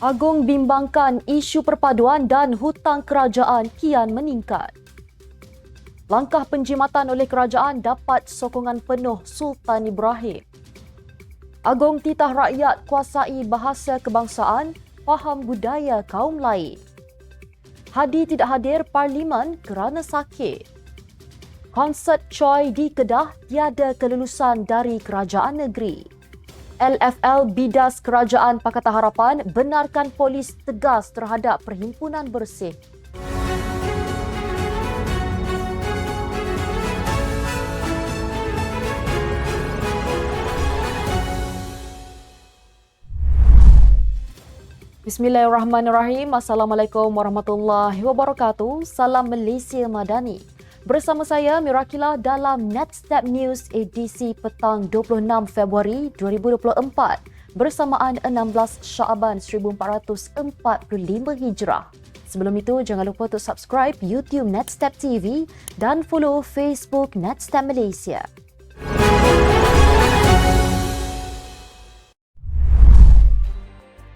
Agung bimbangkan isu perpaduan dan hutang kerajaan kian meningkat. Langkah penjimatan oleh kerajaan dapat sokongan penuh Sultan Ibrahim. Agung titah rakyat kuasai bahasa kebangsaan, faham budaya kaum lain. Hadi tidak hadir Parlimen kerana sakit. Konsert Choi di Kedah tiada kelulusan dari kerajaan negeri. LFL bidas Kerajaan Pakatan Harapan benarkan polis tegas terhadap Perhimpunan Bersih. Bismillahirrahmanirrahim. Assalamualaikum warahmatullahi wabarakatuh. Salam Malaysia Madani. Bersama saya Mirakila dalam Netstep News edisi petang 26 Februari 2024 bersamaan 16 Syaban 1445 Hijrah. Sebelum itu jangan lupa untuk subscribe YouTube Netstep TV dan follow Facebook Netstep Malaysia.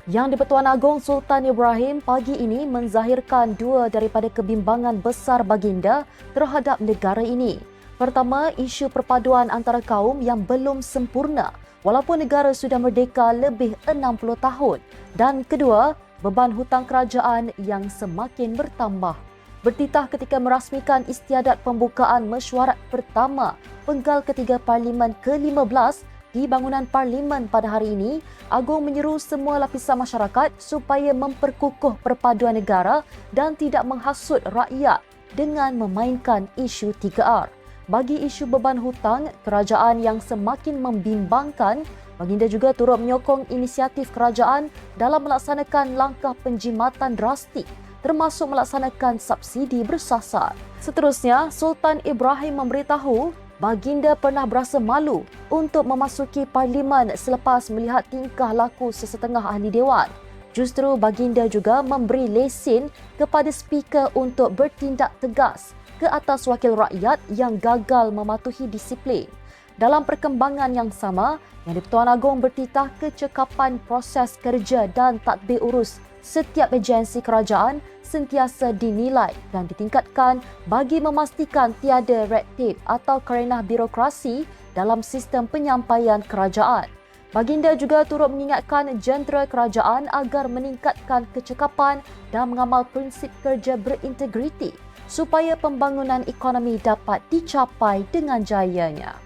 Yang di-Pertuan Agong Sultan Ibrahim pagi ini menzahirkan dua daripada kebimbangan besar baginda terhadap negara ini. Pertama, isu perpaduan antara kaum yang belum sempurna walaupun negara sudah merdeka lebih 60 tahun. Dan kedua, beban hutang kerajaan yang semakin bertambah. Bertitah ketika merasmikan istiadat pembukaan mesyuarat pertama penggal ketiga Parlimen ke-15 di bangunan Parlimen pada hari ini, Agung menyeru semua lapisan masyarakat supaya memperkukuh perpaduan negara dan tidak menghasut rakyat dengan memainkan isu 3R. Bagi isu beban hutang kerajaan yang semakin membimbangkan, baginda juga turut menyokong inisiatif kerajaan dalam melaksanakan langkah penjimatan drastik termasuk melaksanakan subsidi bersasar. Seterusnya, Sultan Ibrahim memberitahu baginda pernah berasa malu untuk memasuki Parlimen selepas melihat tingkah laku sesetengah ahli dewan. Justru baginda juga memberi lesen kepada speaker untuk bertindak tegas ke atas wakil rakyat yang gagal mematuhi disiplin. Dalam perkembangan yang sama, Yang di-Pertuan Agong bertitah kecekapan proses kerja dan tadbir urus setiap agensi kerajaan sentiasa dinilai dan ditingkatkan bagi memastikan tiada red tape atau kerenah birokrasi dalam sistem penyampaian kerajaan. Baginda juga turut mengingatkan jentera kerajaan agar meningkatkan kecekapan dan mengamal prinsip kerja berintegriti supaya pembangunan ekonomi dapat dicapai dengan jayanya.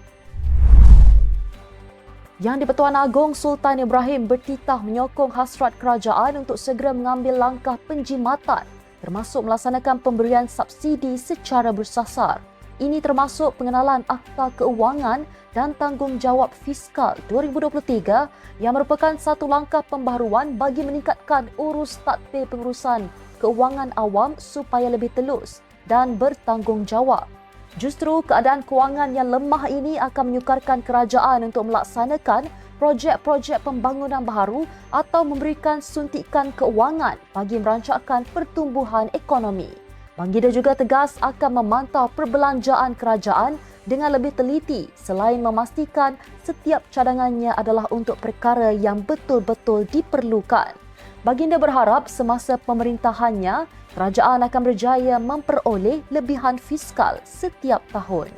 Yang di-Pertuan Agong Sultan Ibrahim bertitah menyokong hasrat kerajaan untuk segera mengambil langkah penjimatan termasuk melaksanakan pemberian subsidi secara bersasar. Ini termasuk pengenalan Akta Keuangan dan Tanggungjawab Fiskal 2023 yang merupakan satu langkah pembaharuan bagi meningkatkan urus tadbir pengurusan keuangan awam supaya lebih telus dan bertanggungjawab. Justru keadaan kewangan yang lemah ini akan menyukarkan kerajaan untuk melaksanakan projek-projek pembangunan baharu atau memberikan suntikan keuangan bagi merancangkan pertumbuhan ekonomi. Baginda juga tegas akan memantau perbelanjaan kerajaan dengan lebih teliti selain memastikan setiap cadangannya adalah untuk perkara yang betul-betul diperlukan. Baginda berharap semasa pemerintahannya, kerajaan akan berjaya memperoleh lebihan fiskal setiap tahun.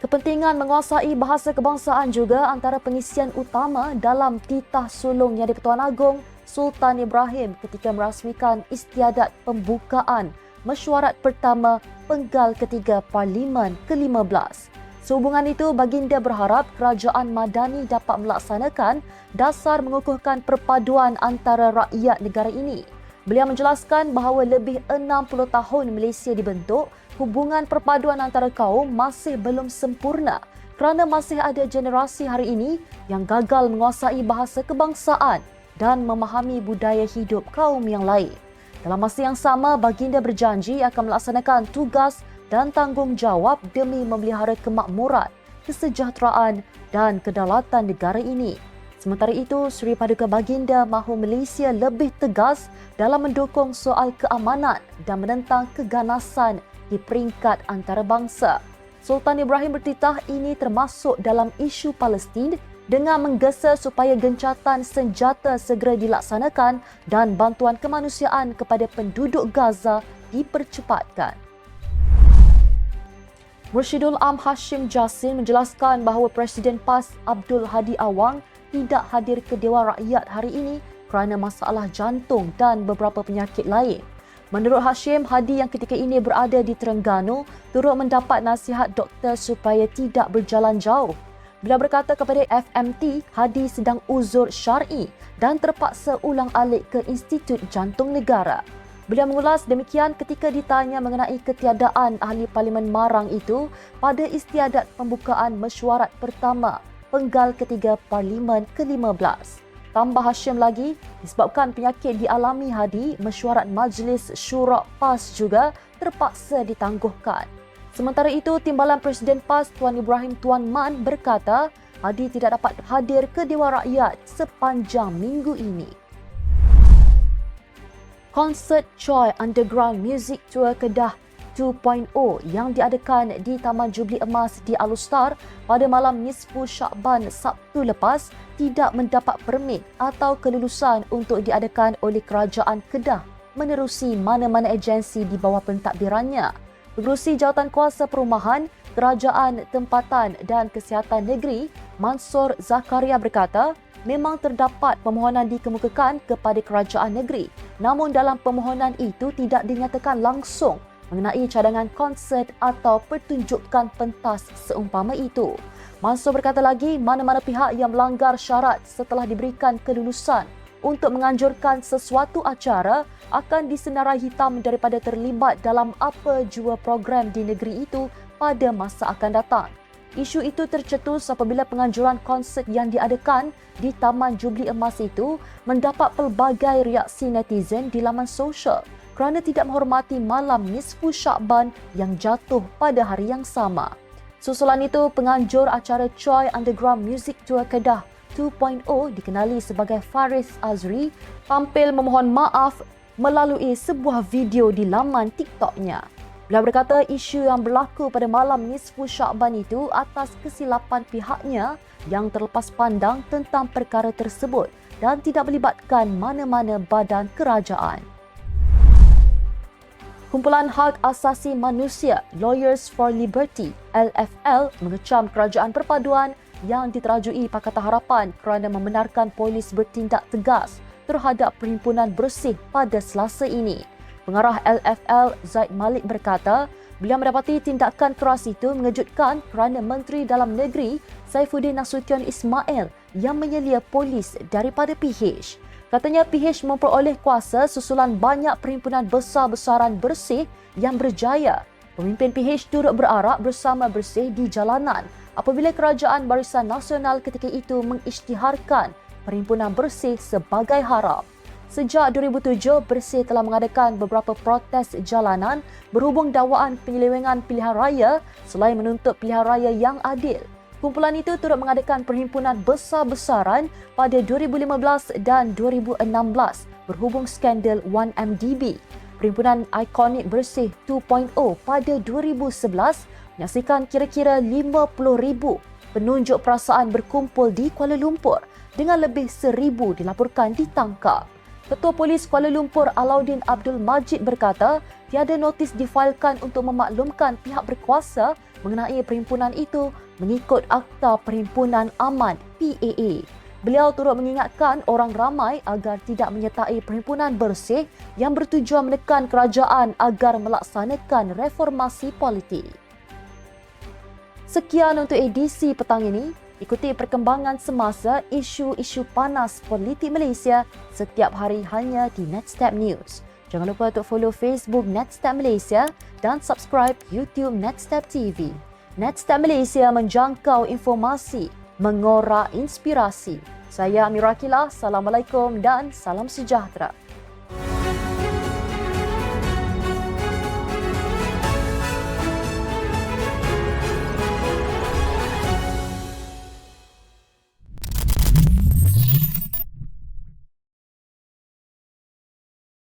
Kepentingan menguasai bahasa kebangsaan juga antara pengisian utama dalam titah sulung Yang di-Pertuan Agong Sultan Ibrahim ketika merasmikan istiadat pembukaan mesyuarat pertama penggal ketiga Parlimen ke-15. Sehubungan itu, baginda berharap kerajaan madani dapat melaksanakan dasar mengukuhkan perpaduan antara rakyat negara ini. Beliau menjelaskan bahawa lebih 60 tahun Malaysia dibentuk, hubungan perpaduan antara kaum masih belum sempurna kerana masih ada generasi hari ini yang gagal menguasai bahasa kebangsaan dan memahami budaya hidup kaum yang lain. Dalam masa yang sama, baginda berjanji akan melaksanakan tugas dan tanggungjawab demi memelihara kemakmuran, kesejahteraan dan kedaulatan negara ini. Sementara itu, Seri Paduka Baginda mahu Malaysia lebih tegas dalam mendukung soal keamanan dan menentang keganasan di peringkat antarabangsa. Sultan Ibrahim bertitah ini termasuk dalam isu Palestin dengan menggesa supaya gencatan senjata segera dilaksanakan dan bantuan kemanusiaan kepada penduduk Gaza dipercepatkan. Mursyidul Am Hashim Jassin menjelaskan bahawa Presiden PAS Abdul Hadi Awang tidak hadir ke Dewan Rakyat hari ini kerana masalah jantung dan beberapa penyakit lain. Menurut Hashim, Hadi yang ketika ini berada di Terengganu turut mendapat nasihat doktor supaya tidak berjalan jauh. Beliau berkata kepada FMT, Hadi sedang uzur syar'i dan terpaksa ulang-alik ke Institut Jantung Negara. Beliau mengulas demikian ketika ditanya mengenai ketiadaan ahli parlimen Marang itu pada istiadat pembukaan mesyuarat pertama penggal ketiga Parlimen ke-15. Tambah Hashim lagi, disebabkan penyakit dialami Hadi, mesyuarat Majlis Syura PAS juga terpaksa ditangguhkan. Sementara itu, Timbalan Presiden PAS Tuan Ibrahim Tuan Man berkata Hadi tidak dapat hadir ke Dewan Rakyat sepanjang minggu ini. Konsert Choi Underground Music Tour Kedah 2.0 yang diadakan di Taman Jubli Emas di Alustar pada malam Nisfu Syakban Sabtu lepas tidak mendapat permit atau kelulusan untuk diadakan oleh Kerajaan Kedah menerusi mana-mana agensi di bawah pentadbirannya. Pengerusi Jawatankuasa Perumahan, Kerajaan Tempatan dan Kesihatan Negeri, Mansur Zakaria berkata, memang terdapat permohonan dikemukakan kepada kerajaan negeri, namun dalam permohonan itu tidak dinyatakan langsung mengenai cadangan konsert atau pertunjukan pentas seumpama itu. Mansur berkata lagi, mana-mana pihak yang melanggar syarat setelah diberikan kelulusan untuk menganjurkan sesuatu acara akan disenarai hitam daripada terlibat dalam apa jua program di negeri itu pada masa akan datang. Isu itu tercetus apabila penganjuran konsert yang diadakan di Taman Jubli Emas itu mendapat pelbagai reaksi netizen di laman sosial kerana tidak menghormati malam Nisfu Syakban yang jatuh pada hari yang sama. Susulan itu, penganjur acara Choi Underground Music Tour Kedah 2.0 dikenali sebagai Faris Azri tampil memohon maaf melalui sebuah video di laman TikToknya. Beliau berkata isu yang berlaku pada malam Nisfu Syakban itu atas kesilapan pihaknya yang terlepas pandang tentang perkara tersebut dan tidak melibatkan mana-mana badan kerajaan. Kumpulan Hak Asasi Manusia Lawyers for Liberty LFL mengecam kerajaan perpaduan yang diterajui Pakatan Harapan kerana membenarkan polis bertindak tegas terhadap Perhimpunan Bersih pada Selasa ini. Pengarah LFL Zaid Malik berkata, beliau mendapati tindakan keras itu mengejutkan kerana Menteri Dalam Negeri Saifuddin Nasution Ismail yang menyelia polis daripada PH. Katanya PH memperoleh kuasa susulan banyak perhimpunan besar-besaran bersih yang berjaya. Pemimpin PH turut berarak bersama bersih di jalanan apabila Kerajaan Barisan Nasional ketika itu mengisytiharkan perhimpunan bersih sebagai haram. Sejak 2007, Bersih telah mengadakan beberapa protes jalanan berhubung dakwaan penyelewengan pilihan raya selain menuntut pilihan raya yang adil. Kumpulan itu turut mengadakan perhimpunan besar-besaran pada 2015 dan 2016 berhubung skandal 1MDB. Perhimpunan ikonik Bersih 2.0 pada 2011 menyaksikan kira-kira 50,000 penunjuk perasaan berkumpul di Kuala Lumpur dengan lebih 1,000 dilaporkan ditangkap. Ketua Polis Kuala Lumpur Alauddin Abdul Majid berkata, tiada notis difailkan untuk memaklumkan pihak berkuasa mengenai perhimpunan itu mengikut Akta Perhimpunan Aman PAA. Beliau turut mengingatkan orang ramai agar tidak menyertai perhimpunan bersih yang bertujuan menekan kerajaan agar melaksanakan reformasi politik. Sekian untuk edisi petang ini. Ikuti perkembangan semasa isu-isu panas politik Malaysia setiap hari hanya di Netstab News. Jangan lupa untuk follow Facebook Netstab Malaysia dan subscribe YouTube Netstab TV. Netstab Malaysia menjangkau informasi, mengorak inspirasi. Saya Amira Akilah, Assalamualaikum dan salam sejahtera.